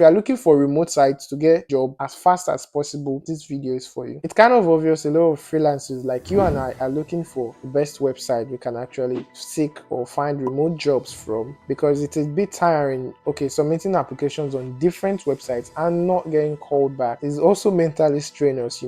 If you are looking for remote sites to get a job as fast as possible, this video is for you. It's kind of obvious a lot of freelancers like you and I are looking for the best website we can actually seek or find remote jobs from, because it is a bit tiring, submitting applications on different websites and not getting called back. It's also mentally strenuous,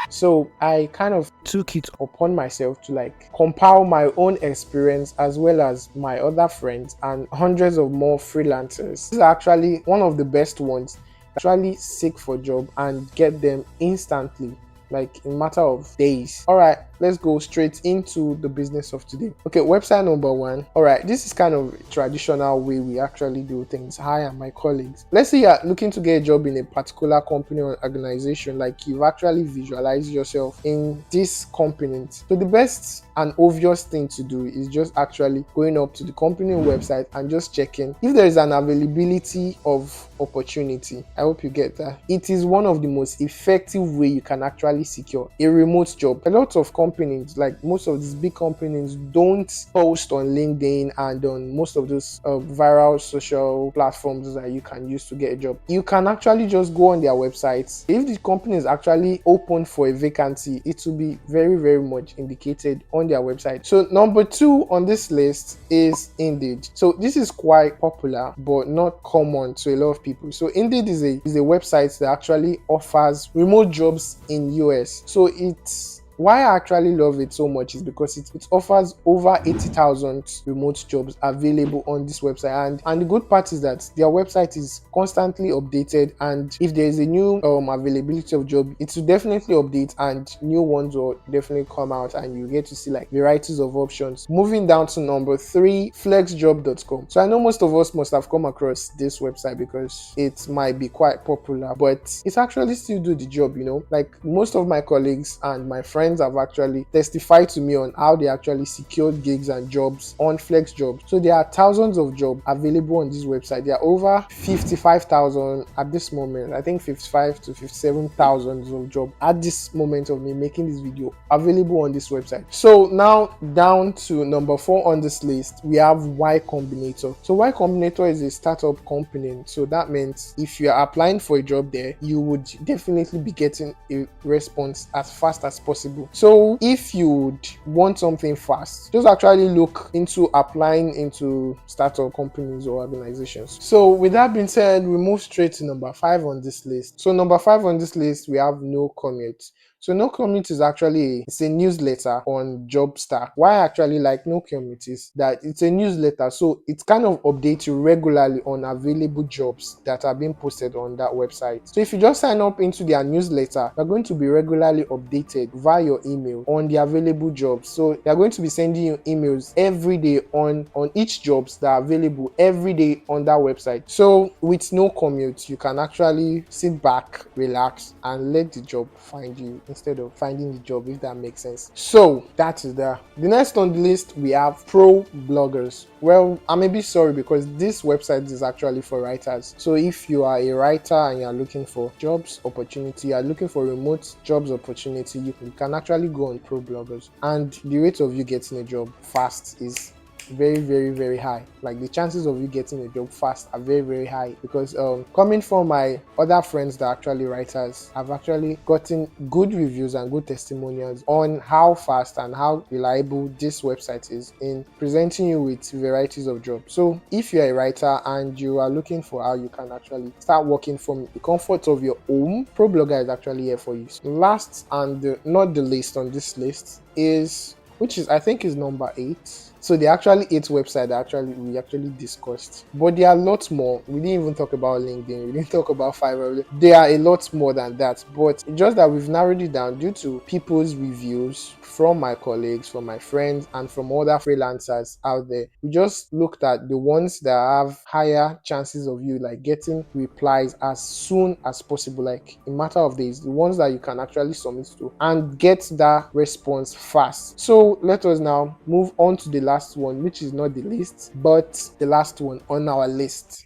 So I kind of took it upon myself to compile my own experience as well as my other friends and hundreds of more freelancers. This is actually one of the best ones. Actually seek for job and get them instantly, like in a matter of days. All right, let's go straight into the business of today. Okay, website number one. All right, this is kind of a traditional way we actually do things. Hi, I'm my colleagues. Let's say you're looking to get a job in a particular company or organization, like you've actually visualized yourself in this company. So the best and obvious thing to do is just actually going up to the company website and just checking if there is an availability of opportunity. I hope you get that. It is one of the most effective way you can actually secure a remote job. A lot of companies, like most of these big companies, don't post on LinkedIn and on most of those viral social platforms that you can use to get a job. You can actually just go on their websites. If the company is actually open for a vacancy, it will be very, very much indicated on their website. So number two on this list is Indeed. So this is quite popular but not common to a lot of people. So Indeed is a website that actually offers remote jobs in US. So it's why I actually love it so much is because it offers over 80,000 remote jobs available on this website, and the good part is that their website is constantly updated, and if there is a new availability of job, it will definitely update and new ones will definitely come out and you get to see like varieties of options. Moving down to number three, flexjob.com. So I know most of us must have come across this website because it might be quite popular, but it actually still do the job, like most of my colleagues and my friends have actually testified to me on how they actually secured gigs and jobs on FlexJobs. So there are thousands of jobs available on this website. There are over 55,000 at this moment. I think 55 to 57,000 of jobs at this moment of me making this video available on this website. So now down to number four on this list, we have Y Combinator. So Y Combinator is a startup company. So that means if you are applying for a job there, you would definitely be getting a response as fast as possible. So if you would want something fast, just actually look into applying into startup companies or organizations. So with that being said, we move straight to number five on this list. So number five on this list, we have No Commute. So No Commute is actually it's a newsletter on Jobstack. Why I actually like No Commute is that it's a newsletter, so it kind of updates you regularly on available jobs that are being posted on that website. So if you just sign up into their newsletter, you're going to be regularly updated via your email on the available jobs. So they're going to be sending you emails every day on each jobs that are available every day on that website. So with No Commute, you can actually sit back, relax, and let the job find you instead of finding the job, if that makes sense. So that is that. The next on the list, we have Pro Bloggers. Well, I may be sorry because this website is actually for writers. So if you are a writer and you are looking for jobs opportunity, you are looking for remote jobs opportunity, you can actually go on Pro Bloggers, and the rate of you getting a job fast is very, very, very high. Like the chances of you getting a job fast are very, very high because coming from my other friends that are actually writers, I've actually gotten good reviews and good testimonials on how fast and how reliable this website is in presenting you with varieties of jobs. So if you're a writer and you are looking for how you can actually start working from the comfort of your home, Pro Blogger is actually here for you. So last and not the least on this list is, which is I think is number 8. So there are actually 8 websites that we actually discussed, but there are lots more. We didn't even talk about LinkedIn, we didn't talk about Fiverr. There are a lot more than that, but just that we've narrowed it down due to people's reviews from my colleagues, from my friends, and from other freelancers out there. We just looked at the ones that have higher chances of you like getting replies as soon as possible, like in matter of days, the ones that you can actually submit to and get that response fast. So let us now move on to the last one, which is not the least, but the last one on our list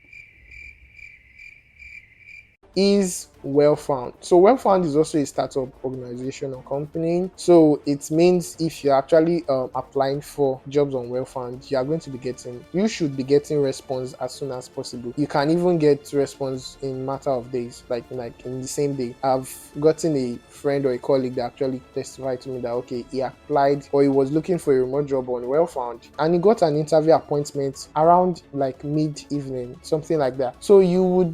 is Well Found. So Well Found is also a startup organization or company. So it means if you're actually applying for jobs on Well Found, you are going to be getting, you should be getting response as soon as possible. You can even get response in matter of days, like in the same day. I've gotten a friend or a colleague that actually testified to me that okay, he applied or he was looking for a remote job on Well Found, and he got an interview appointment around like mid-evening, something like that. So you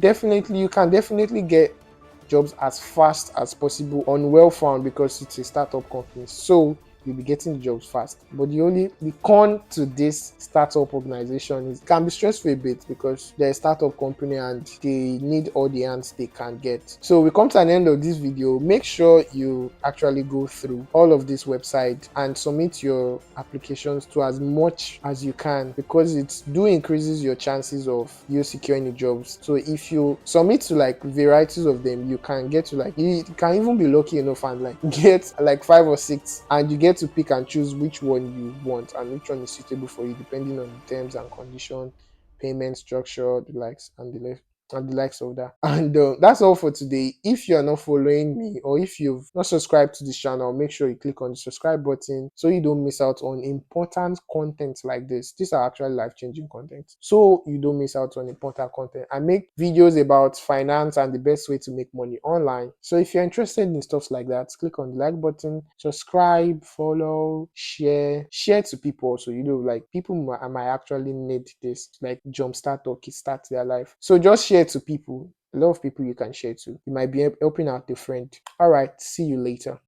can definitely get jobs as fast as possible on Well Found because it's a startup company. So you'll be getting the jobs fast. But the con to this startup organization is it can be stressful a bit because they're a startup company and they need all the hands they can get. So we come to an end of this video. Make sure you actually go through all of this website and submit your applications to as much as you can because it do increases your chances of you securing the jobs. So if you submit to like varieties of them, you can get to like, you can even be lucky enough and like get like 5 or 6, and you get to pick and choose which one you want and which one is suitable for you depending on the terms and conditions, payment structure, and the likes of that. And that's all for today. If you're not following me or if you've not subscribed to this channel, make sure you click on the subscribe button so you don't miss out on important content like this. These are actually life-changing content, so you don't miss out on important content. I make videos about finance and the best way to make money online. So if you're interested in stuff like that, click on the like button, subscribe, follow, share to people also. Like people might actually need this, like jumpstart or kickstart their life. So just share to people. A lot of people you can share to. You might be helping out a friend. All right, see you later.